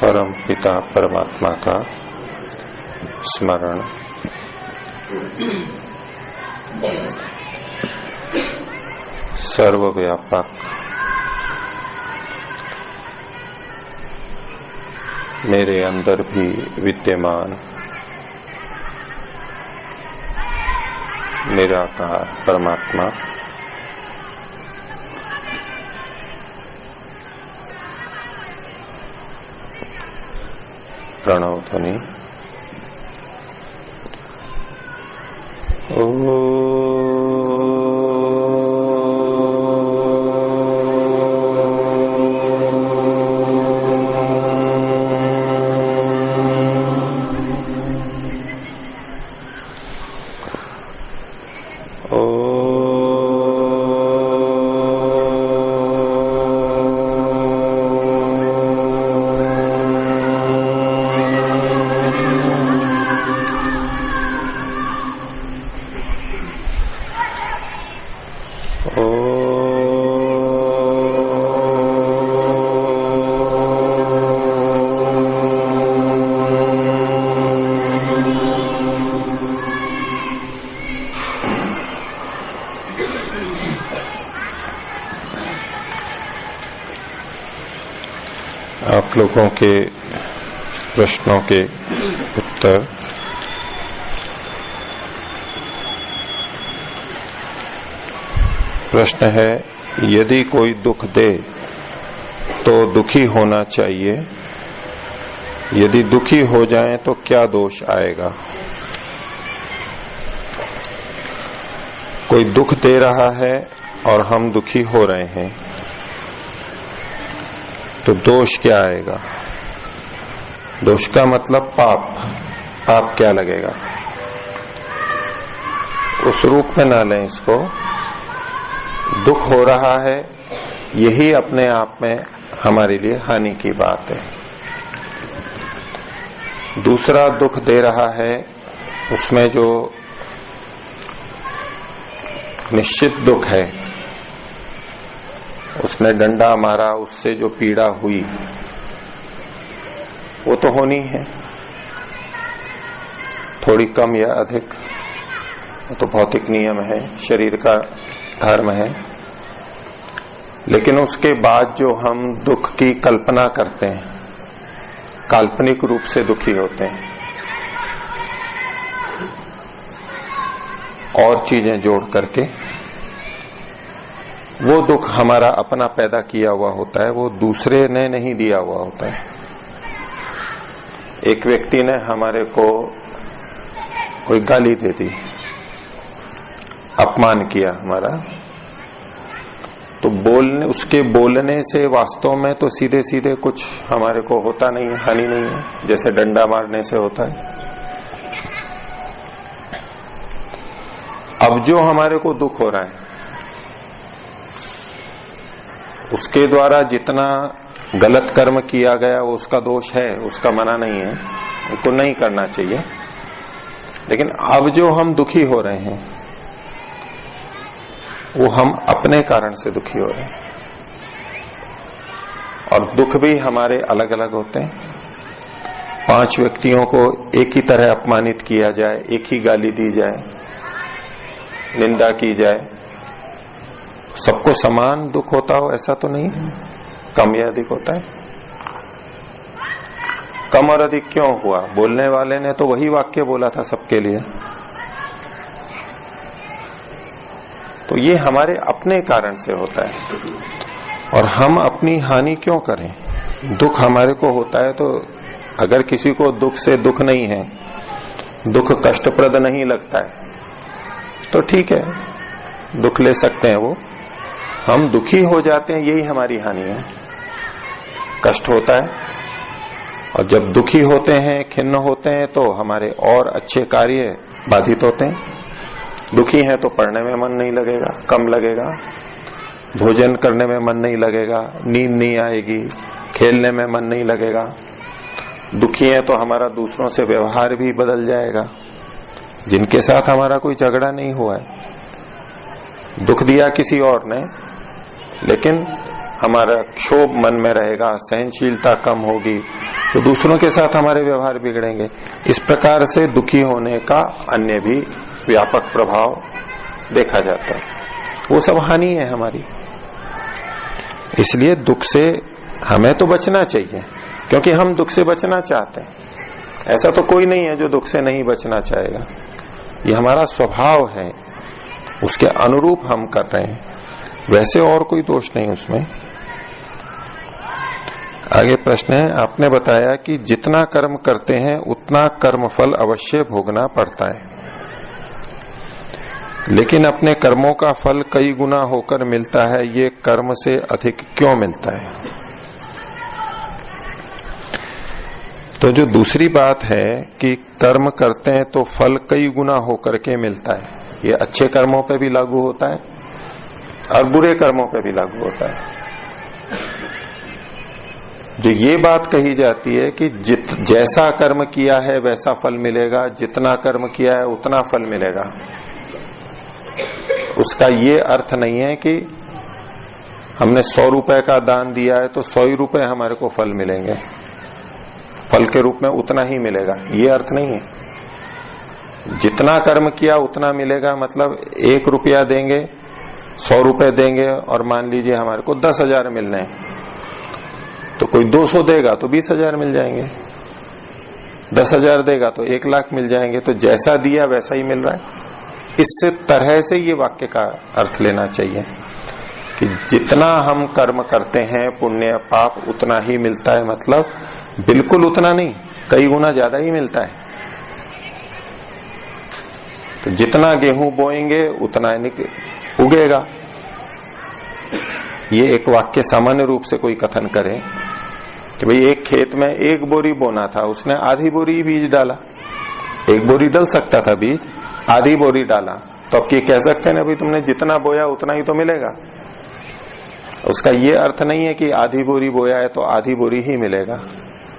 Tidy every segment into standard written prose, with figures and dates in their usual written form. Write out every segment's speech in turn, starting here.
परम पिता परमात्मा का स्मरण। सर्वव्यापक, मेरे अंदर भी विद्यमान निराकार परमात्मा प्रणव ध्वनि। आप लोगों के प्रश्नों के उत्तर प्रश्न है, यदि कोई दुख दे तो दुखी होना चाहिए, यदि दुखी हो जाएं तो क्या दोष आएगा? कोई दुख दे रहा है और हम दुखी हो रहे हैं तो दोष क्या आएगा? दोष का मतलब पाप। पाप क्या लगेगा? उस रूप में ना लें इसको। दुख हो रहा है, यही अपने आप में हमारे लिए हानि की बात है। दूसरा दुख दे रहा है, उसमें जो निश्चित दुख है, उसने डंडा मारा, उससे जो पीड़ा हुई वो तो होनी है, थोड़ी कम या अधिक, वो तो भौतिक नियम है, शरीर का धर्म है। लेकिन उसके बाद जो हम दुख की कल्पना करते हैं, काल्पनिक रूप से दुखी होते हैं, और चीजें जोड़ करके, वो दुख हमारा अपना पैदा किया हुआ होता है, वो दूसरे ने नहीं दिया हुआ होता है। एक व्यक्ति ने हमारे को कोई गाली दे दी, अपमान किया हमारा, तो उसके बोलने से वास्तव में तो सीधे सीधे कुछ हमारे को होता नहीं है, हानि नहीं है, जैसे डंडा मारने से होता है। अब जो हमारे को दुख हो रहा है, उसके द्वारा जितना गलत कर्म किया गया वो उसका दोष है, उसका मना नहीं है, उनको नहीं करना चाहिए। लेकिन अब जो हम दुखी हो रहे हैं वो हम अपने कारण से दुखी हो रहे हैं, और दुख भी हमारे अलग अलग होते हैं। 5 व्यक्तियों को एक ही तरह अपमानित किया जाए, एक ही गाली दी जाए, निंदा की जाए, सबको समान दुख होता हो ऐसा तो नहीं, कम या अधिक होता है। कम और अधिक क्यों हुआ? बोलने वाले ने तो वही वाक्य बोला था सबके लिए, तो ये हमारे अपने कारण से होता है। और हम अपनी हानि क्यों करें? दुख हमारे को होता है, तो अगर किसी को दुख से दुख नहीं है, दुख कष्टप्रद नहीं लगता है, तो ठीक है, दुख ले सकते हैं। वो हम दुखी हो जाते हैं, यही हमारी हानि है, कष्ट होता है। और जब दुखी होते हैं, खिन्न होते हैं, तो हमारे और अच्छे कार्य बाधित होते हैं। दुखी हैं तो पढ़ने में मन नहीं लगेगा, कम लगेगा, भोजन करने में मन नहीं लगेगा, नींद नहीं आएगी, खेलने में मन नहीं लगेगा। दुखी हैं तो हमारा दूसरों से व्यवहार भी बदल जाएगा, जिनके साथ हमारा कोई झगड़ा नहीं हुआ है, दुख दिया किसी और ने, लेकिन हमारा क्षोभ मन में रहेगा, सहनशीलता कम होगी, तो दूसरों के साथ हमारे व्यवहार बिगड़ेंगे। इस प्रकार से दुखी होने का अन्य भी व्यापक प्रभाव देखा जाता है। वो सब हानि है हमारी। इसलिए दुख से हमें तो बचना चाहिए, क्योंकि हम दुख से बचना चाहते हैं। ऐसा तो कोई नहीं है जो दुख से नहीं बचना चाहेगा। ये हमारा स्वभाव है, उसके अनुरूप हम कर रहे हैं, वैसे और कोई दोष नहीं उसमें। आगे प्रश्न है, आपने बताया कि जितना कर्म करते हैं उतना कर्म फल अवश्य भोगना पड़ता है, लेकिन अपने कर्मों का फल कई गुना होकर मिलता है, ये कर्म से अधिक क्यों मिलता है? तो जो दूसरी बात है कि कर्म करते हैं तो फल कई गुना होकर के मिलता है, ये अच्छे कर्मों पे भी लागू होता है और बुरे कर्मों पे भी लागू होता है। जो ये बात कही जाती है कि जैसा कर्म किया है वैसा फल मिलेगा, जितना कर्म किया है उतना फल मिलेगा, उसका ये अर्थ नहीं है कि हमने 100 रुपए का दान दिया है तो 100 ही रुपए हमारे को फल मिलेंगे, फल के रूप में उतना ही मिलेगा, ये अर्थ नहीं है। जितना कर्म किया उतना मिलेगा, मतलब 1 रुपया देंगे, 100 रुपए देंगे और मान लीजिए हमारे को 10,000 मिल रहे हैं, तो कोई 200 देगा तो 20,000 मिल जाएंगे, 10,000 देगा तो 1 लाख मिल जाएंगे। तो जैसा दिया वैसा ही मिल रहा है। इस तरह से ये वाक्य का अर्थ लेना चाहिए कि जितना हम कर्म करते हैं पुण्य पाप उतना ही मिलता है, मतलब बिल्कुल उतना नहीं, कई गुना ज्यादा ही मिलता है। तो जितना गेहूं बोएंगे उतना उगेगा। ये एक वाक्य सामान्य रूप से कोई कथन करे कि भाई एक खेत में 1 बोरी बोना था, उसने आधी बोरी बीज डाला, 1 बोरी डल सकता था बीज, आधी बोरी डाला, तो अब ये कह सकते हैं ना भाई तुमने जितना बोया उतना ही तो मिलेगा। उसका ये अर्थ नहीं है कि आधी बोरी बोया है तो आधी बोरी ही मिलेगा,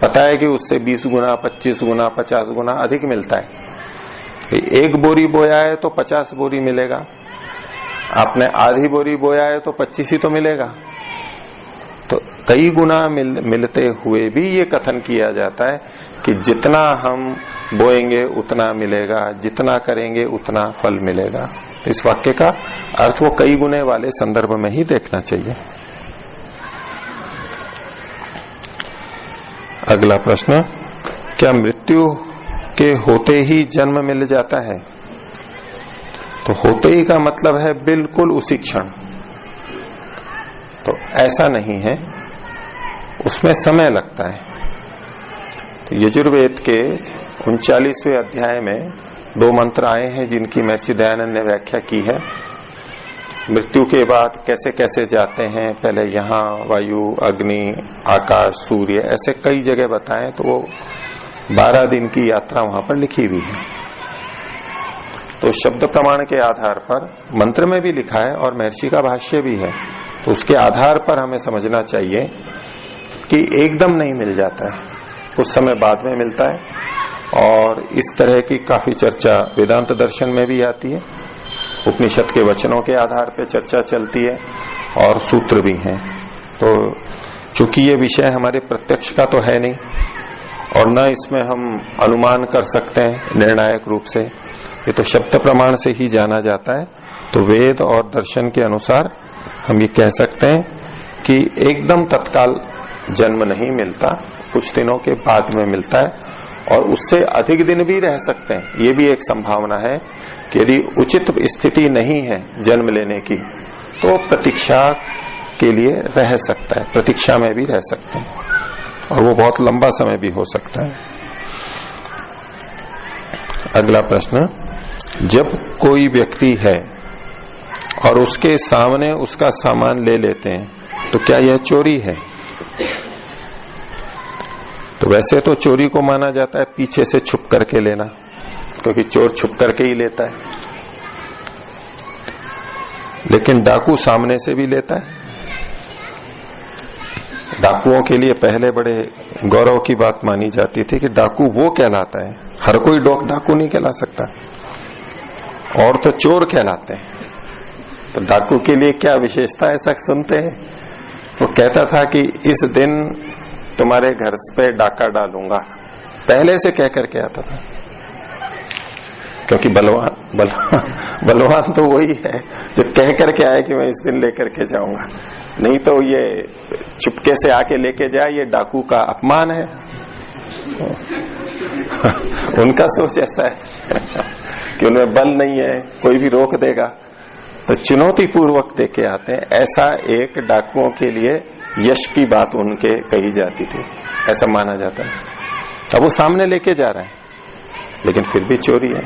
पता है कि उससे 20 गुना 25 गुना 50 गुना अधिक मिलता है। 1 बोरी बोया है तो 50 बोरी मिलेगा, आपने आधी बोरी बोया है तो 25 ही तो मिलेगा। तो कई गुना मिलते हुए भी ये कथन किया जाता है कि जितना हम बोएंगे उतना मिलेगा, जितना करेंगे उतना फल मिलेगा। तो इस वाक्य का अर्थ वो कई गुने वाले संदर्भ में ही देखना चाहिए। अगला प्रश्न, क्या मृत्यु के होते ही जन्म मिल जाता है? तो होते ही का मतलब है बिल्कुल उसी क्षण, तो ऐसा नहीं है, उसमें समय लगता है। तो यजुर्वेद के 39वें अध्याय में 2 मंत्र आए हैं जिनकी महर्षि दयानंद ने व्याख्या की है। मृत्यु के बाद कैसे कैसे जाते हैं, पहले यहाँ वायु, अग्नि, आकाश, सूर्य, ऐसे कई जगह बताएं, तो वो 12 दिन की यात्रा वहां पर लिखी हुई है। तो शब्द प्रमाण के आधार पर मंत्र में भी लिखा है और महर्षि का भाष्य भी है, तो उसके आधार पर हमें समझना चाहिए कि एकदम नहीं मिल जाता है, कुछ समय बाद में मिलता है। और इस तरह की काफी चर्चा वेदांत दर्शन में भी आती है, उपनिषद के वचनों के आधार पर चर्चा चलती है और सूत्र भी हैं। तो चूंकि ये विषय हमारे प्रत्यक्ष का तो है नहीं और न इसमें हम अनुमान कर सकते हैं निर्णायक रूप से, ये तो शब्द प्रमाण से ही जाना जाता है। तो वेद और दर्शन के अनुसार हम ये कह सकते हैं कि एकदम तत्काल जन्म नहीं मिलता, कुछ दिनों के बाद में मिलता है और उससे अधिक दिन भी रह सकते हैं। ये भी एक संभावना है कि यदि उचित स्थिति नहीं है जन्म लेने की तो प्रतीक्षा के लिए रह सकता है, प्रतीक्षा में भी रह सकते हैं और वो बहुत लंबा समय भी हो सकता है। अगला प्रश्न, जब कोई व्यक्ति है और उसके सामने उसका सामान ले लेते हैं तो क्या यह चोरी है? तो वैसे तो चोरी को माना जाता है पीछे से छुप करके लेना, क्योंकि चोर छुप करके ही लेता है, लेकिन डाकू सामने से भी लेता है। डाकुओं के लिए पहले बड़े गौरव की बात मानी जाती थी कि डाकू वो कहलाता है, हर कोई डाकू नहीं कहला सकता, और तो चोर कहलाते हैं। तो डाकू के लिए क्या विशेषता, ऐसा सुनते हैं वो कहता था कि इस दिन तुम्हारे घर पे डाका डालूंगा, पहले से कह करके आता था, क्योंकि बलवान तो वही है जो कह करके आए कि मैं इस दिन लेकर के जाऊंगा, नहीं तो ये चुपके से आके लेके जाए, ये डाकू का अपमान है। उनका सोच ऐसा है कि उनमें बल नहीं है, कोई भी रोक देगा, तो चुनौती पूर्वक देके आते हैं। ऐसा एक डाकुओं के लिए यश की बात उनके कही जाती थी, ऐसा माना जाता है। अब वो सामने लेके जा रहे हैं, लेकिन फिर भी चोरी है।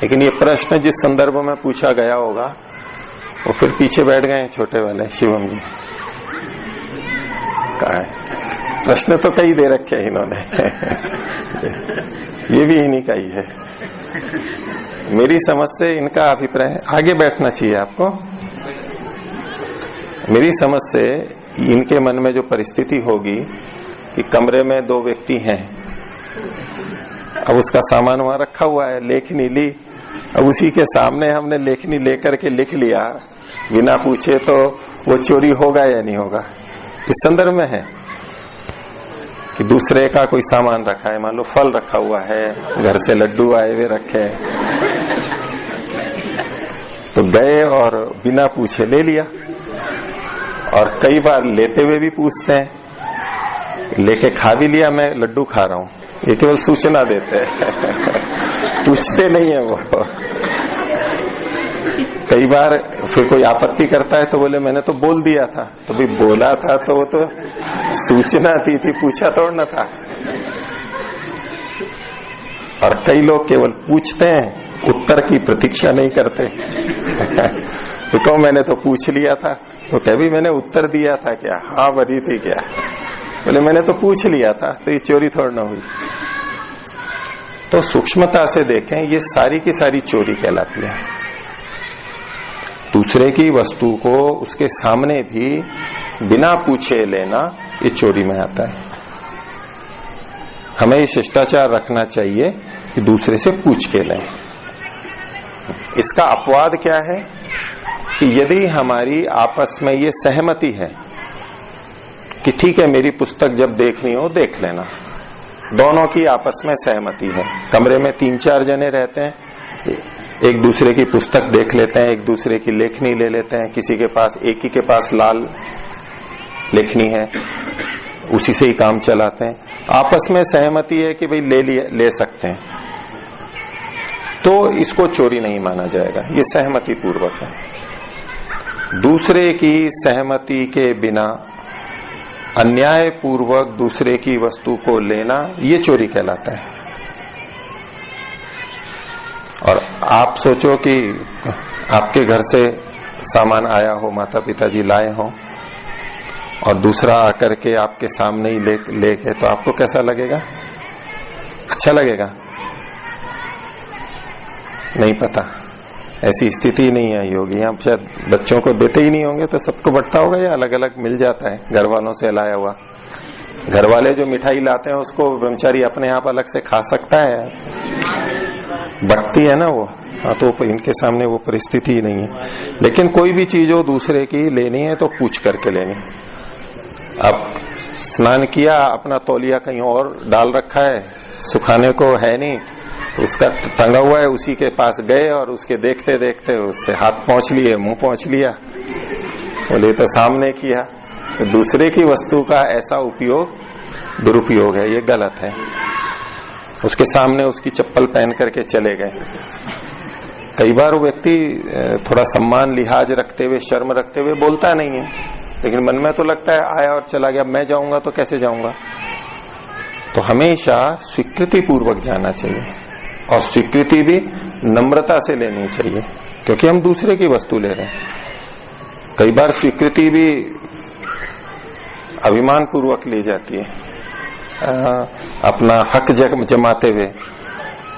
लेकिन ये प्रश्न जिस संदर्भ में पूछा गया होगा, वो फिर पीछे बैठ गए छोटे वाले शिवम जी। कहा है प्रश्न तो कई दे रखे हैं इन्होंने। ये भी इन्हीं का ही है। मेरी समझ से इनका अभिप्राय, आगे बैठना चाहिए आपको। मेरी समझ से इनके मन में जो परिस्थिति होगी कि कमरे में दो व्यक्ति हैं, अब उसका सामान वहां रखा हुआ है, लेखनी ली, अब उसी के सामने हमने लेखनी लेकर के लिख लिया बिना पूछे, तो वो चोरी होगा या नहीं होगा? इस संदर्भ में है कि दूसरे का कोई सामान रखा है, मान लो फल रखा हुआ है, घर से लड्डू आए हुए रखे, तो गए और बिना पूछे ले लिया। और कई बार लेते हुए भी पूछते हैं, लेके खा भी लिया, मैं लड्डू खा रहा हूं, ये केवल सूचना देते हैं। पूछते नहीं है वो। कई बार फिर कोई आपत्ति करता है तो बोले मैंने तो बोल दिया था, तो भी बोला था तो वो तो सूचना दी थी, पूछा थोड़ा ना था। और कई लोग केवल पूछते हैं, उत्तर की प्रतीक्षा नहीं करते। तो मैंने तो पूछ लिया था, तो कभी मैंने उत्तर दिया था क्या? हाँ भरी थी क्या? बोले मैंने तो पूछ लिया था, तो ये चोरी थोड़ी ना हुई। तो सूक्ष्मता से देखें, ये सारी की सारी चोरी कहलाती है। दूसरे की वस्तु को उसके सामने भी बिना पूछे लेना, ये चोरी में आता है। हमें ये शिष्टाचार रखना चाहिए कि दूसरे से पूछ के लें। इसका अपवाद क्या है कि यदि हमारी आपस में ये सहमति है कि ठीक है मेरी पुस्तक जब देखनी हो देख लेना, दोनों की आपस में सहमति है। कमरे में 3-4 जने रहते हैं, एक दूसरे की पुस्तक देख लेते हैं, एक दूसरे की लेखनी ले लेते हैं, किसी के पास, एक ही के पास लाल लेखनी है, उसी से ही काम चलाते हैं। आपस में सहमति है कि भाई ले सकते हैं, तो इसको चोरी नहीं माना जाएगा, ये सहमति पूर्वक है। दूसरे की सहमति के बिना अन्याय पूर्वक दूसरे की वस्तु को लेना, ये चोरी कहलाता है। और आप सोचो कि आपके घर से सामान आया हो, माता पिताजी लाए हो, और दूसरा आकर के आपके सामने ही ले गए, तो आपको कैसा लगेगा? अच्छा लगेगा? नहीं पता, ऐसी स्थिति नहीं आई होगी। आप शायद बच्चों को देते ही नहीं होंगे, तो सबको बढ़ता होगा या अलग अलग मिल जाता है घर वालों से लाया हुआ? घर वाले जो मिठाई लाते हैं उसको ब्रह्मचारी अपने आप अलग से खा सकता है, बढ़ती है ना वो। हाँ, तो इनके सामने वो परिस्थिति ही नहीं है। लेकिन कोई भी चीज हो दूसरे की लेनी है तो पूछ करके लेनी। अब स्नान किया, अपना तौलिया कहीं और डाल रखा है, सुखाने को है नहीं, तो उसका टंगा हुआ है, उसी के पास गए और उसके देखते देखते उससे हाथ पहुंच लिए, मुंह पहुंच लिया, बोले तो सामने किया। तो दूसरे की वस्तु का ऐसा उपयोग दुरुपयोग है, ये गलत है। उसके सामने उसकी चप्पल पहन करके चले गए। कई बार वो व्यक्ति थोड़ा सम्मान लिहाज रखते हुए, शर्म रखते हुए बोलता नहीं है, लेकिन मन में तो लगता है आया और चला गया, मैं जाऊंगा तो कैसे जाऊंगा। तो हमेशा स्वीकृति पूर्वक जाना चाहिए, और स्वीकृति भी नम्रता से लेनी चाहिए, क्योंकि हम दूसरे की वस्तु ले रहे हैं। कई बार स्वीकृति भी अभिमान पूर्वक ली जाती है, अपना हक जमाते हुए,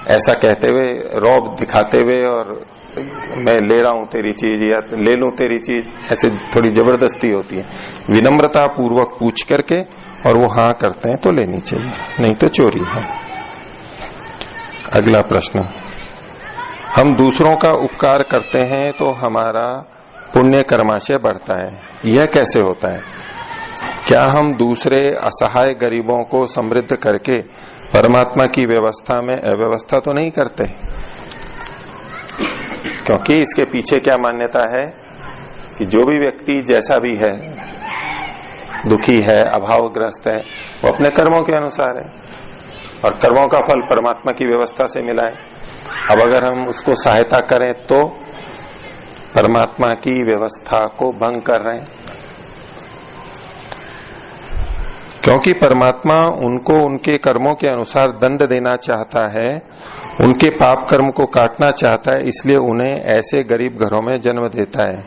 ऐसा कहते हुए, रौब दिखाते हुए, और मैं ले रहा हूं तेरी चीज या ले लूं तेरी चीज, ऐसे थोड़ी जबरदस्ती होती है। विनम्रता पूर्वक पूछ करके और वो हाँ करते हैं तो लेनी चाहिए, नहीं तो चोरी है। अगला प्रश्न, हम दूसरों का उपकार करते हैं तो हमारा पुण्य कर्माशय बढ़ता है। यह कैसे होता है? क्या हम दूसरे असहाय गरीबों को समृद्ध करके परमात्मा की व्यवस्था में अव्यवस्था तो नहीं करते? क्योंकि इसके पीछे क्या मान्यता है कि जो भी व्यक्ति जैसा भी है, दुखी है, अभावग्रस्त है, वो अपने कर्मों के अनुसार है और कर्मों का फल परमात्मा की व्यवस्था से मिला है। अब अगर हम उसको सहायता करें तो परमात्मा की व्यवस्था को भंग कर रहे हैं, क्योंकि परमात्मा उनको उनके कर्मों के अनुसार दंड देना चाहता है, उनके पाप कर्म को काटना चाहता है, इसलिए उन्हें ऐसे गरीब घरों में जन्म देता है।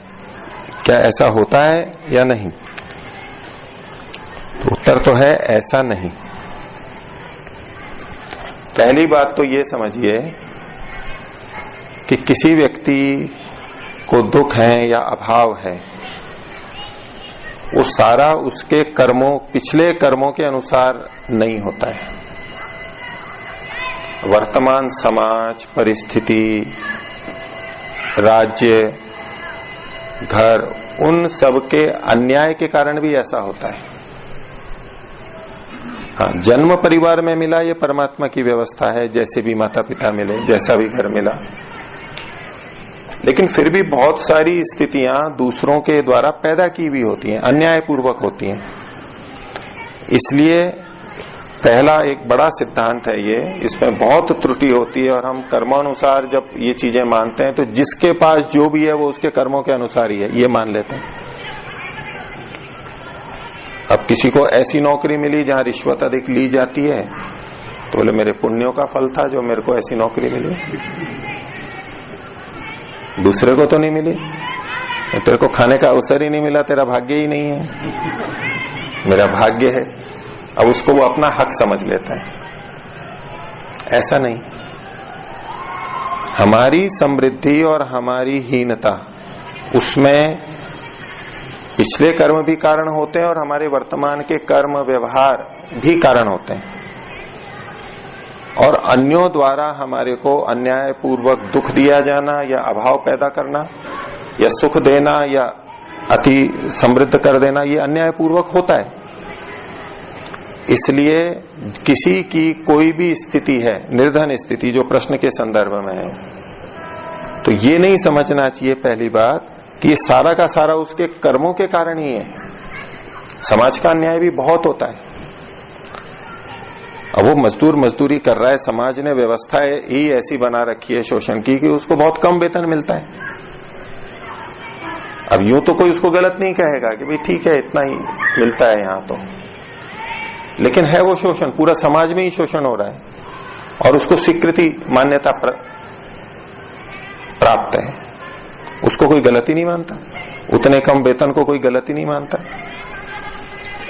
क्या ऐसा होता है या नहीं? तो उत्तर तो है ऐसा नहीं। पहली बात तो ये समझिए कि किसी व्यक्ति को दुख है या अभाव है, वो सारा उसके कर्मों, पिछले कर्मों के अनुसार नहीं होता है। वर्तमान समाज, परिस्थिति, राज्य, घर, उन सब के अन्याय के कारण भी ऐसा होता है। हाँ, जन्म परिवार में मिला ये परमात्मा की व्यवस्था है, जैसे भी माता पिता मिले, जैसा भी घर मिला, लेकिन फिर भी बहुत सारी स्थितियां दूसरों के द्वारा पैदा की भी होती हैं, अन्यायपूर्वक होती हैं। इसलिए पहला एक बड़ा सिद्धांत है ये, इसमें बहुत त्रुटि होती है और हम कर्मानुसार जब ये चीजें मानते हैं तो जिसके पास जो भी है वो उसके कर्मों के अनुसार ही है, ये मान लेते हैं। अब किसी को ऐसी नौकरी मिली जहां रिश्वत अधिक ली जाती है तो बोले मेरे पुण्यों का फल था जो मेरे को ऐसी नौकरी मिली, दूसरे को तो नहीं मिली। तेरे को खाने का अवसर ही नहीं मिला, तेरा भाग्य ही नहीं है, मेरा भाग्य है। अब उसको वो अपना हक समझ लेता है। ऐसा नहीं, हमारी समृद्धि और हमारी हीनता, उसमें पिछले कर्म भी कारण होते हैं और हमारे वर्तमान के कर्म व्यवहार भी कारण होते हैं। और अन्यों द्वारा हमारे को अन्यायपूर्वक दुख दिया जाना या अभाव पैदा करना या सुख देना या अति समृद्ध कर देना, ये अन्यायपूर्वक होता है। इसलिए किसी की कोई भी स्थिति है, निर्धन स्थिति जो प्रश्न के संदर्भ में है, तो ये नहीं समझना चाहिए पहली बात कि ये सारा का सारा उसके कर्मों के कारण ही है। समाज का अन्याय भी बहुत होता है। अब वो मजदूर मजदूरी कर रहा है, समाज ने व्यवस्थाएं ही ऐसी बना रखी है शोषण की कि उसको बहुत कम वेतन मिलता है। अब यूं तो कोई उसको गलत नहीं कहेगा कि भाई ठीक है इतना ही मिलता है यहां तो, लेकिन है वो शोषण, पूरा समाज में ही शोषण हो रहा है और उसको स्वीकृति, मान्यता प्राप्त है। उसको कोई गलती नहीं मानता, उतने कम वेतन को कोई गलती नहीं मानता।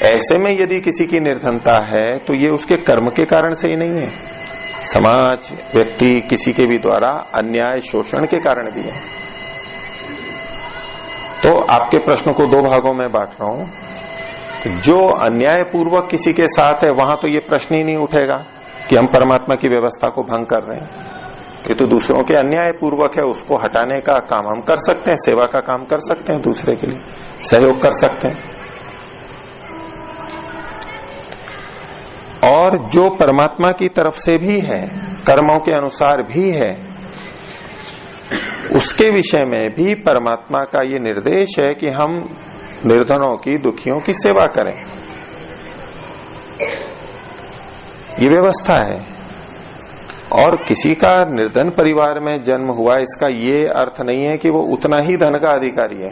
ऐसे में यदि किसी की निर्धनता है तो ये उसके कर्म के कारण से ही नहीं है, समाज, व्यक्ति, किसी के भी द्वारा अन्याय शोषण के कारण भी है। तो आपके प्रश्न को दो भागों में बांट रहा हूं। जो अन्याय पूर्वक किसी के साथ है वहां तो ये प्रश्न ही नहीं उठेगा कि हम परमात्मा की व्यवस्था को भंग कर रहे हैं, ये तो दूसरों के अन्याय पूर्वक है, उसको हटाने का काम हम कर सकते हैं, सेवा का काम कर सकते हैं, दूसरे के लिए सहयोग कर सकते हैं। और जो परमात्मा की तरफ से भी है, कर्मों के अनुसार भी है, उसके विषय में भी परमात्मा का ये निर्देश है कि हम निर्धनों की, दुखियों की सेवा करें। ये व्यवस्था है। और किसी का निर्धन परिवार में जन्म हुआ इसका ये अर्थ नहीं है कि वो उतना ही धन का अधिकारी है।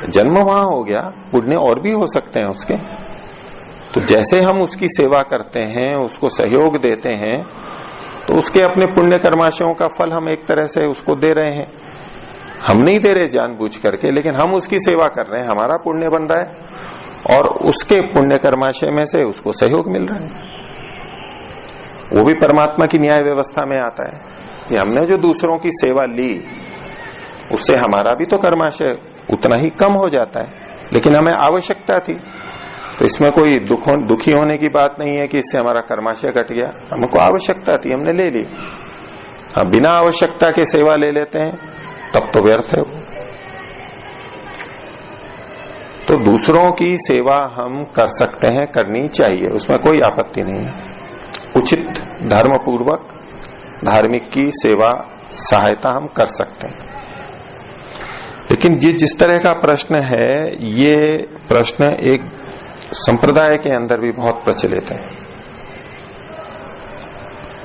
जन्म वहां हो गया, पुण्य और भी हो सकते हैं उसके। तो जैसे हम उसकी सेवा करते हैं, उसको सहयोग देते हैं, तो उसके अपने पुण्य कर्माशयों का फल हम एक तरह से उसको दे रहे हैं। हम नहीं दे रहे जानबूझ करके, लेकिन हम उसकी सेवा कर रहे हैं, हमारा पुण्य बन रहा है और उसके पुण्य कर्माशय में से उसको सहयोग मिल रहा है। वो भी परमात्मा की न्याय व्यवस्था में आता है कि हमने जो दूसरों की सेवा ली उससे हमारा भी तो कर्माशय उतना ही कम हो जाता है, लेकिन हमें आवश्यकता थी, तो इसमें कोई दुखी होने की बात नहीं है कि इससे हमारा कर्माशय घट गया। हमको आवश्यकता थी, हमने ले ली। हाँ, बिना आवश्यकता के सेवा ले लेते हैं तब तो व्यर्थ है वो। तो दूसरों की सेवा हम कर सकते हैं, करनी चाहिए, उसमें कोई आपत्ति नहीं है। उचित धर्म पूर्वक धार्मिक की सेवा सहायता हम कर सकते हैं। लेकिन ये जिस तरह का प्रश्न है, ये प्रश्न एक संप्रदाय के अंदर भी बहुत प्रचलित है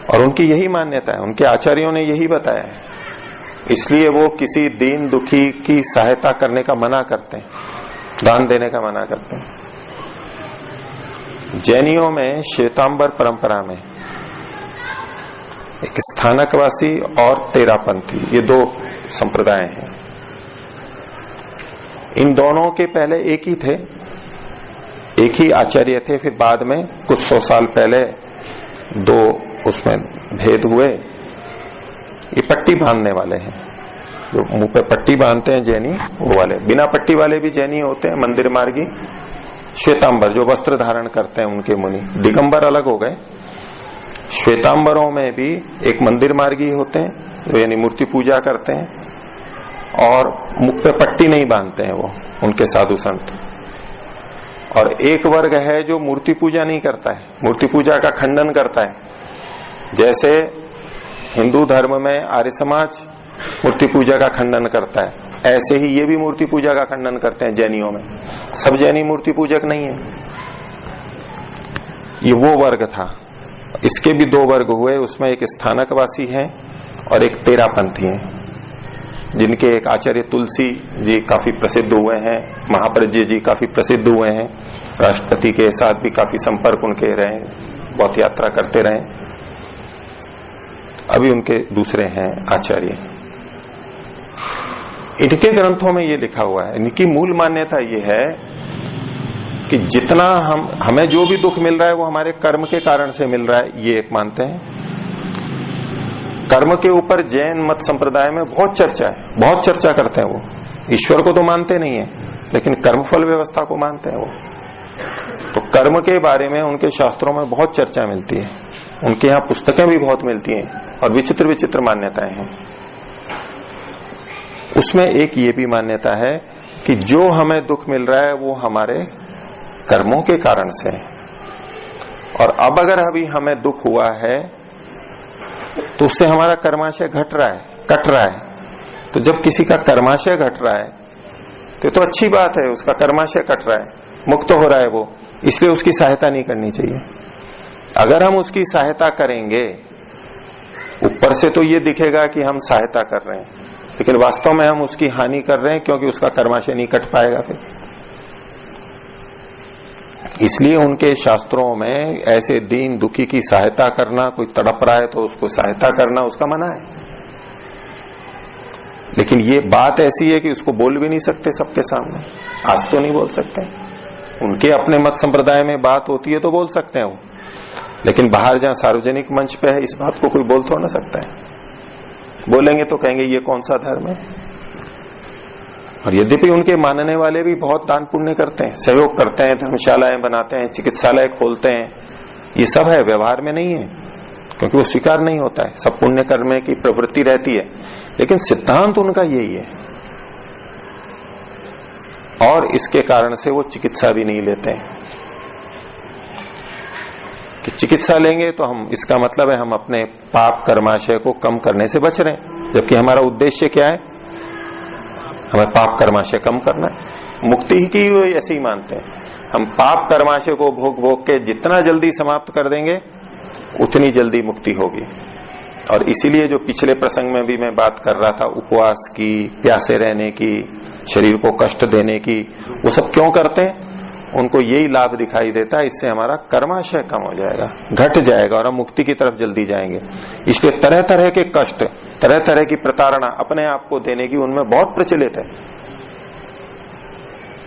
और उनकी यही मान्यता है, उनके आचार्यों ने यही बताया है, इसलिए वो किसी दीन दुखी की सहायता करने का मना करते हैं, दान देने का मना करते हैं। जैनियों में श्वेतांबर परंपरा में एक स्थानकवासी और तेरापंथी, ये दो संप्रदाय हैं। इन दोनों के पहले एक ही थे, एक ही आचार्य थे, फिर बाद में कुछ 100 साल पहले दो उसमें भेद हुए। ये पट्टी बांधने वाले हैं, जो मुंह पे पट्टी बांधते हैं जैनी, वो वाले। बिना पट्टी वाले भी जैनी होते हैं, मंदिर मार्गी। श्वेतांबर जो वस्त्र धारण करते हैं उनके मुनि, दिगंबर अलग हो गए। श्वेतांबरों में भी एक मंदिर मार्गी होते हैं, जो यानी मूर्ति पूजा करते हैं और मुख पे पट्टी नहीं बांधते हैं वो, उनके साधु संत। और एक वर्ग है जो मूर्ति पूजा नहीं करता है, मूर्ति पूजा का खंडन करता है। जैसे हिंदू धर्म में आर्य समाज मूर्ति पूजा का खंडन करता है, ऐसे ही ये भी मूर्ति पूजा का खंडन करते हैं जैनियों में। सब जैनी मूर्ति पूजक नहीं है। ये वो वर्ग था। इसके भी दो वर्ग हुए, उसमें एक स्थानकवासी है और एक तेरापंथी है, जिनके एक आचार्य तुलसी जी काफी प्रसिद्ध हुए हैं, महाप्रज्ञ जी काफी प्रसिद्ध हुए हैं, राष्ट्रपति के साथ भी काफी संपर्क उनके रहे, बहुत यात्रा करते रहे। अभी उनके दूसरे हैं आचार्य। इनके ग्रंथों में ये लिखा हुआ है, इनकी मूल मान्यता ये है कि जितना हमें जो भी दुख मिल रहा है वो हमारे कर्म के कारण से मिल रहा है, ये एक मानते हैं। कर्म के ऊपर जैन मत संप्रदाय में बहुत चर्चा है, बहुत चर्चा करते हैं वो। ईश्वर को तो मानते नहीं है, लेकिन कर्मफल व्यवस्था को मानते हैं वो। तो कर्म के बारे में उनके शास्त्रों में बहुत चर्चा मिलती है, उनके यहाँ पुस्तकें भी बहुत मिलती हैं और विचित्र विचित्र मान्यताएं हैं। उसमें एक ये भी मान्यता है कि जो हमें दुख मिल रहा है वो हमारे कर्मों के कारण से है, और अब अगर अभी हमें दुख हुआ है तो उससे हमारा कर्माशय घट रहा है, कट रहा है। तो जब किसी का कर्माशय घट रहा है तो अच्छी बात है, उसका कर्माशय कट रहा है, मुक्त हो रहा है वो, इसलिए उसकी सहायता नहीं करनी चाहिए। अगर हम उसकी सहायता करेंगे, ऊपर से तो ये दिखेगा कि हम सहायता कर रहे हैं, लेकिन वास्तव में हम उसकी हानि कर रहे हैं, क्योंकि उसका कर्माशय नहीं कट पाएगा फिर। इसलिए उनके शास्त्रों में ऐसे दीन दुखी की सहायता करना, कोई तड़प रहा है तो उसको सहायता करना, उसका मना है। लेकिन ये बात ऐसी है कि उसको बोल भी नहीं सकते सबके सामने, आज तो नहीं बोल सकते। उनके अपने मत संप्रदाय में बात होती है तो बोल सकते हैं वो, लेकिन बाहर जहां सार्वजनिक मंच पे है, इस बात को कोई बोल थोड़ा ना सकता है। बोलेंगे तो कहेंगे ये कौन सा धर्म है। और यद्यपि उनके मानने वाले भी बहुत दान पुण्य करते हैं, सहयोग करते हैं, धर्मशालाएं बनाते हैं, चिकित्सालय खोलते हैं, ये सब है, व्यवहार में नहीं है, क्योंकि वो स्वीकार नहीं होता है। सब पुण्य करने की प्रवृत्ति रहती है, लेकिन सिद्धांत उनका यही है। और इसके कारण से वो चिकित्सा भी नहीं लेते हैं कि चिकित्सा लेंगे तो हम, इसका मतलब है हम अपने पाप कर्माशय को कम करने से बच रहे हैं, जबकि हमारा उद्देश्य क्या है, हमें पाप कर्माशय कम करना है। मुक्ति ही की हुई ऐसे ही मानते हैं। हम पाप कर्माशय को भोग भोग के जितना जल्दी समाप्त कर देंगे उतनी जल्दी मुक्ति होगी। और इसीलिए जो पिछले प्रसंग में भी मैं बात कर रहा था, उपवास की, प्यासे रहने की, शरीर को कष्ट देने की, वो सब क्यों करते हैं? उनको यही लाभ दिखाई देता है, इससे हमारा कर्माशय कम हो जाएगा, घट जाएगा और हम मुक्ति की तरफ जल्दी जाएंगे। इसलिए तरह तरह के कष्ट, तरह तरह की प्रताड़ना अपने आप को देने की उनमें बहुत प्रचलित है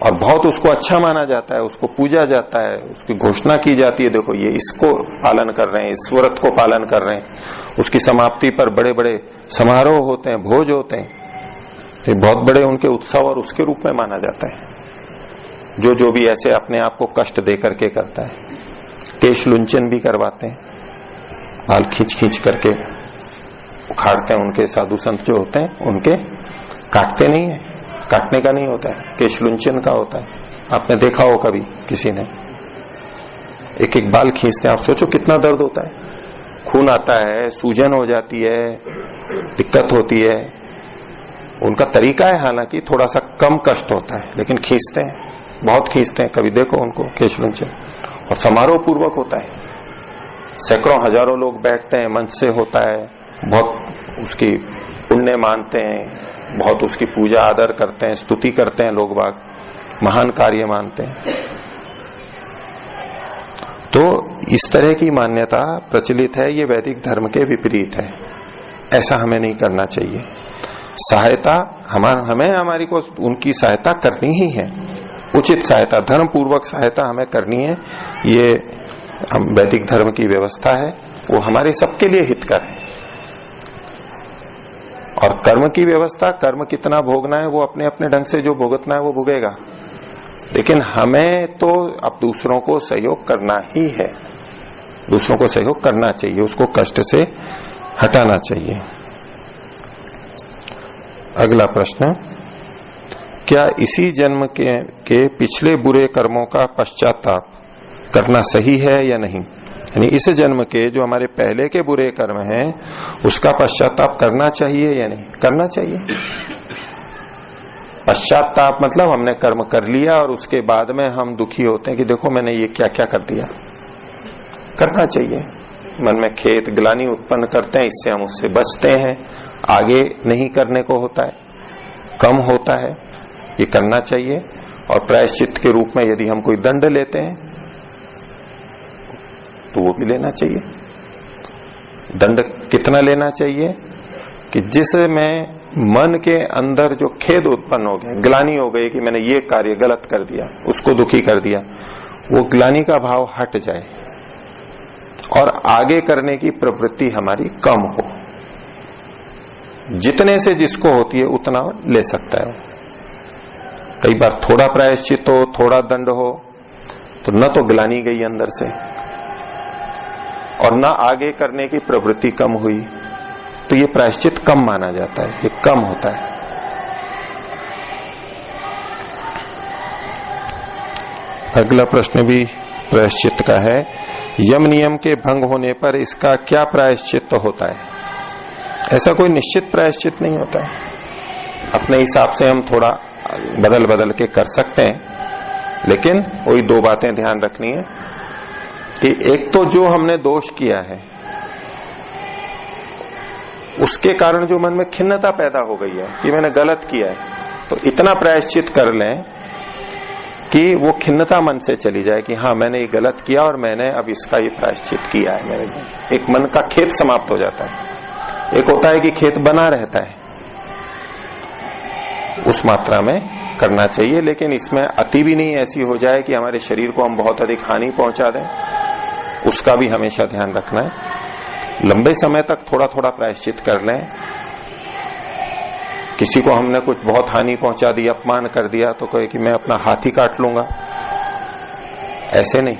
और बहुत उसको अच्छा माना जाता है, उसको पूजा जाता है, उसकी घोषणा की जाती है, देखो ये इसको पालन कर रहे हैं, इस व्रत को पालन कर रहे हैं। उसकी समाप्ति पर बड़े बड़े समारोह होते हैं, भोज होते हैं, ये बहुत बड़े उनके उत्सव और उसके रूप में माना जाता है। जो भी ऐसे अपने आप को कष्ट दे करके करता है। केश लुंचन भी करवाते हैं, बाल खींच खींच करके उखाड़ते हैं। उनके साधु संत जो होते हैं उनके काटते नहीं है, काटने का नहीं होता है, केश लुंचन का होता है। आपने देखा हो कभी किसी ने, एक एक बाल खींचते हैं, आप सोचो कितना दर्द होता है, खून आता है, सूजन हो जाती है, दिक्कत होती है। उनका तरीका है हालांकि थोड़ा सा कम कष्ट होता है, लेकिन खींचते हैं, बहुत खींचते हैं। कभी देखो उनको केशवंचल, और समारोह पूर्वक होता है, सैकड़ों हजारों लोग बैठते हैं, मंच से होता है, बहुत उसकी पुण्य मानते हैं, बहुत उसकी पूजा आदर करते हैं, स्तुति करते हैं लोग बाग, महान कार्य मानते हैं। तो इस तरह की मान्यता प्रचलित है, ये वैदिक धर्म के विपरीत है, ऐसा हमें नहीं करना चाहिए। सहायता हमें हमारी को उनकी सहायता करनी ही है, उचित सहायता, धर्म पूर्वक सहायता हमें करनी है, ये वैदिक धर्म की व्यवस्था है, वो हमारे सबके लिए हितकर है। और कर्म की व्यवस्था, कर्म कितना भोगना है वो अपने अपने ढंग से जो भुगतना है वो भुगेगा, लेकिन हमें तो अब दूसरों को सहयोग करना ही है, दूसरों को सहयोग करना चाहिए, उसको कष्ट से हटाना चाहिए। अगला प्रश्न, क्या इसी जन्म के पिछले बुरे कर्मों का पश्चाताप करना सही है या नहीं? यानी इस जन्म के जो हमारे पहले के बुरे कर्म हैं उसका पश्चाताप करना चाहिए या नहीं? करना चाहिए। पश्चाताप मतलब हमने कर्म कर लिया और उसके बाद में हम दुखी होते हैं कि देखो मैंने ये क्या क्या कर दिया। करना चाहिए। मन में खेद ग्लानि उत्पन्न करते हैं, इससे हम उससे बचते हैं, आगे नहीं करने को होता है, कम होता है, ये करना चाहिए। और प्रायश्चित के रूप में यदि हम कोई दंड लेते हैं तो वो भी लेना चाहिए। दंड कितना लेना चाहिए कि जिसमें मन के अंदर जो खेद उत्पन्न हो गया, ग्लानि हो गई कि मैंने ये कार्य गलत कर दिया, उसको दुखी कर दिया, वो ग्लानि का भाव हट जाए और आगे करने की प्रवृत्ति हमारी कम हो। जितने से जिसको होती है उतना ले सकता है। कई बार थोड़ा प्रायश्चित हो, थोड़ा दंड हो तो न तो ग्लानि गई अंदर से और न आगे करने की प्रवृत्ति कम हुई, तो ये प्रायश्चित कम माना जाता है, ये कम होता है। अगला प्रश्न भी प्रायश्चित का है। यम नियम के भंग होने पर इसका क्या प्रायश्चित होता है? ऐसा कोई निश्चित प्रायश्चित नहीं होता है, अपने हिसाब से हम थोड़ा बदल बदल के कर सकते हैं, लेकिन वही दो बातें ध्यान रखनी है कि एक तो जो हमने दोष किया है उसके कारण जो मन में खिन्नता पैदा हो गई है कि मैंने गलत किया है, तो इतना प्रायश्चित कर लें कि वो खिन्नता मन से चली जाए कि हाँ मैंने ये गलत किया और मैंने अब इसका ये प्रायश्चित किया है। मेरे एक मन का खेद समाप्त हो जाता है। एक होता है कि खेद बना रहता है, उस मात्रा में करना चाहिए, लेकिन इसमें अति भी नहीं ऐसी हो जाए कि हमारे शरीर को हम बहुत अधिक हानि पहुंचा दें, उसका भी हमेशा ध्यान रखना है। लंबे समय तक थोड़ा थोड़ा प्रायश्चित कर लें। किसी को हमने कुछ बहुत हानि पहुंचा दी, अपमान कर दिया, तो कहे कि मैं अपना हाथ ही काट लूंगा, ऐसे नहीं,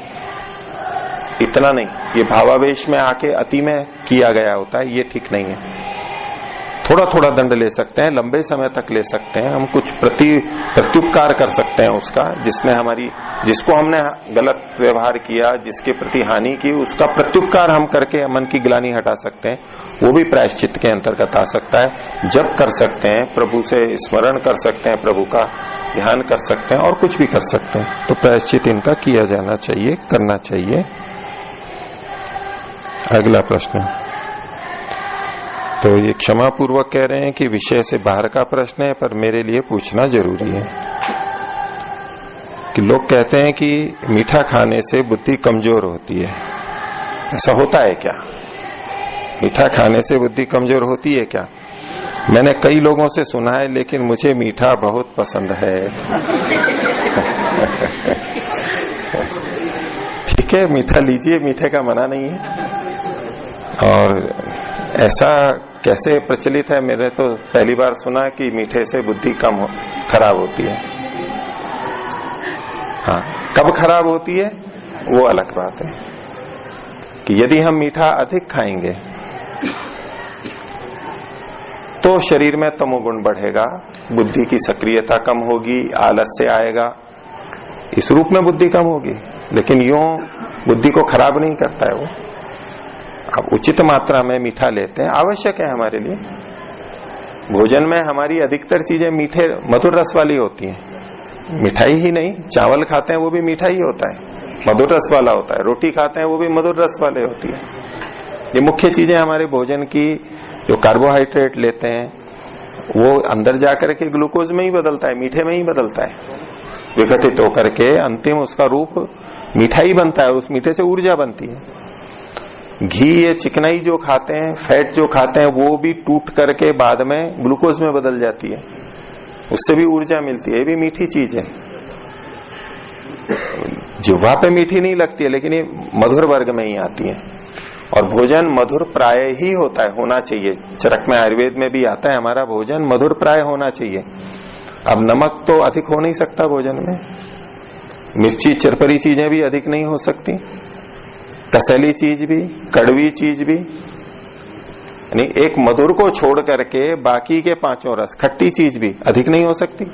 इतना नहीं। ये भावावेश में आके अति में किया गया होता है, ये ठीक नहीं है। थोड़ा थोड़ा दंड ले सकते हैं, लंबे समय तक ले सकते हैं, हम कुछ प्रत्युपकार कर सकते हैं उसका, जिसको हमने गलत व्यवहार किया, जिसके प्रति हानि की, उसका प्रत्युपकार हम करके मन की ग्लानि हटा सकते हैं। वो भी प्रायश्चित के अंतर्गत आ सकता है। जब कर सकते हैं, प्रभु से स्मरण कर सकते हैं, प्रभु का ध्यान कर सकते हैं और कुछ भी कर सकते हैं, तो प्रायश्चित इनका किया जाना चाहिए, करना चाहिए। अगला प्रश्न, तो ये क्षमा पूर्वक कह रहे हैं कि विषय से बाहर का प्रश्न है, पर मेरे लिए पूछना जरूरी है कि लोग कहते हैं कि मीठा खाने से बुद्धि कमजोर होती है, ऐसा होता है क्या? मीठा खाने से बुद्धि कमजोर होती है क्या? मैंने कई लोगों से सुना है, लेकिन मुझे मीठा बहुत पसंद है। ठीक है, मीठा लीजिए, मीठे का मना नहीं है। और ऐसा कैसे प्रचलित है, मैंने तो पहली बार सुना कि मीठे से बुद्धि खराब होती है। हाँ, कब खराब होती है वो अलग बात है कि यदि हम मीठा अधिक खाएंगे तो शरीर में तमोगुण बढ़ेगा, बुद्धि की सक्रियता कम होगी, आलस्य आएगा, इस रूप में बुद्धि कम होगी, लेकिन यूं बुद्धि को खराब नहीं करता है वो। अब उचित मात्रा में मीठा लेते हैं, आवश्यक है हमारे लिए। भोजन में हमारी अधिकतर चीजें मीठे मधुर रस वाली होती हैं। मिठाई ही नहीं, चावल खाते हैं वो भी मीठा ही होता है, मधुर रस वाला होता है। रोटी खाते हैं वो भी मधुर रस वाले होती है। ये मुख्य चीजें हमारे भोजन की। जो कार्बोहाइड्रेट लेते हैं वो अंदर जाकर के ग्लूकोज में ही बदलता है, मीठे में ही बदलता है, विघटित होकर के अंतिम उसका रूप मीठा ही बनता है और उस मीठे से ऊर्जा बनती है। घी, ये चिकनाई जो खाते हैं, फैट जो खाते हैं, वो भी टूट करके बाद में ग्लूकोज में बदल जाती है, उससे भी ऊर्जा मिलती है। ये भी मीठी चीज है, जिह्वा पे मीठी नहीं लगती है, लेकिन ये मधुर वर्ग में ही आती है। और भोजन मधुर प्राय ही होता है, होना चाहिए। चरक में, आयुर्वेद में भी आता है हमारा भोजन मधुर प्राय होना चाहिए। अब नमक तो अधिक हो नहीं सकता भोजन में, मिर्ची चरपरी चीजें भी अधिक नहीं हो सकती, तसैली चीज भी, कड़वी चीज भी, यानी एक मधुर को छोड़ करके बाकी के पांचों रस, खट्टी चीज भी अधिक नहीं हो सकती,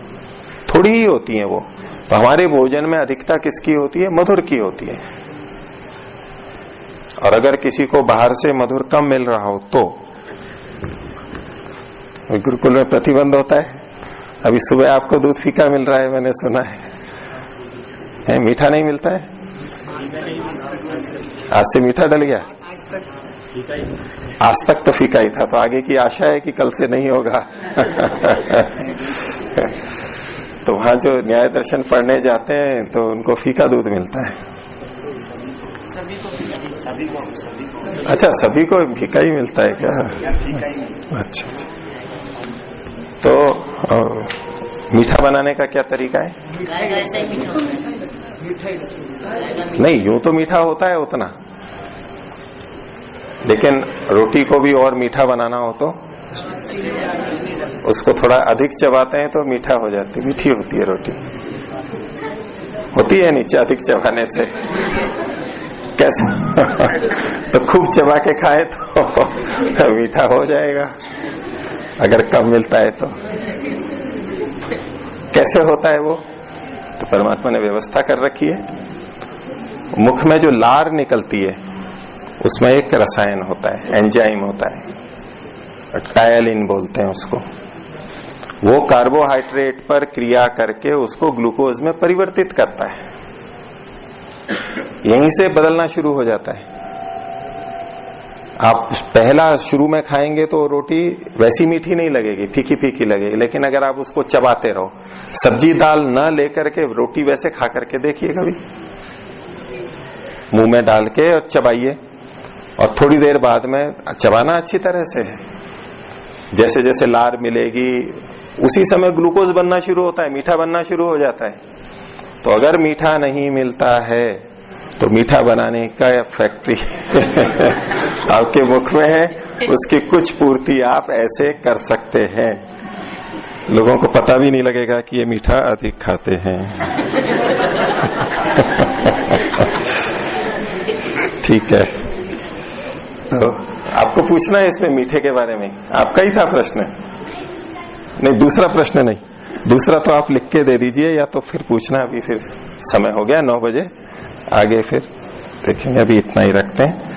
थोड़ी ही होती है वो। तो हमारे भोजन में अधिकता किसकी होती है? मधुर की होती है। और अगर किसी को बाहर से मधुर कम मिल रहा हो तो गुरुकुल में प्रतिबंध होता है। अभी सुबह आपको दूध फीका मिल रहा है, मैंने सुना है मीठा नहीं मिलता है। आज से मीठा डल गया, आज तक तो फीका ही था, तो आगे की आशा है कि कल से नहीं होगा। तो वहां जो न्याय दर्शन पढ़ने जाते हैं तो उनको फीका दूध मिलता है। अच्छा, सभी को फीका ही मिलता है क्या? अच्छा अच्छा। तो मीठा बनाने का क्या तरीका है? नहीं, यूं तो मीठा होता है उतना, लेकिन रोटी को भी और मीठा बनाना हो तो उसको थोड़ा अधिक चबाते हैं तो मीठा हो जाती, मीठी होती है रोटी। होती है नीचे अधिक चबाने से कैसे? तो खूब चबा के खाए तो मीठा हो जाएगा, अगर कम मिलता है तो। कैसे होता है वो? तो परमात्मा ने व्यवस्था कर रखी है। मुख में जो लार निकलती है उसमें एक रसायन होता है, एंजाइम होता है, टायलिन बोलते हैं उसको। वो कार्बोहाइड्रेट पर क्रिया करके उसको ग्लूकोज में परिवर्तित करता है, यहीं से बदलना शुरू हो जाता है। आप पहला शुरू में खाएंगे तो रोटी वैसी मीठी नहीं लगेगी, फीकी फीकी लगेगी, लेकिन अगर आप उसको चबाते रहो, सब्जी दाल न लेकर के रोटी वैसे खा करके देखिए कभी, मुंह में डाल के और चबाइए, और थोड़ी देर बाद में चबाना अच्छी तरह से है। जैसे जैसे लार मिलेगी उसी समय ग्लूकोज बनना शुरू होता है, मीठा बनना शुरू हो जाता है। तो अगर मीठा नहीं मिलता है तो मीठा बनाने का फैक्ट्री आपके मुख में है, उसकी कुछ पूर्ति आप ऐसे कर सकते हैं। लोगों को पता भी नहीं लगेगा कि ये मीठा अधिक खाते हैं। ठीक है, तो आपको पूछना है इसमें मीठे के बारे में, आपका ही था प्रश्न? नहीं, दूसरा प्रश्न नहीं, दूसरा तो आप लिख के दे दीजिए या तो फिर पूछना। अभी फिर समय हो गया 9 बजे, आगे फिर देखेंगे, अभी इतना ही रखते हैं।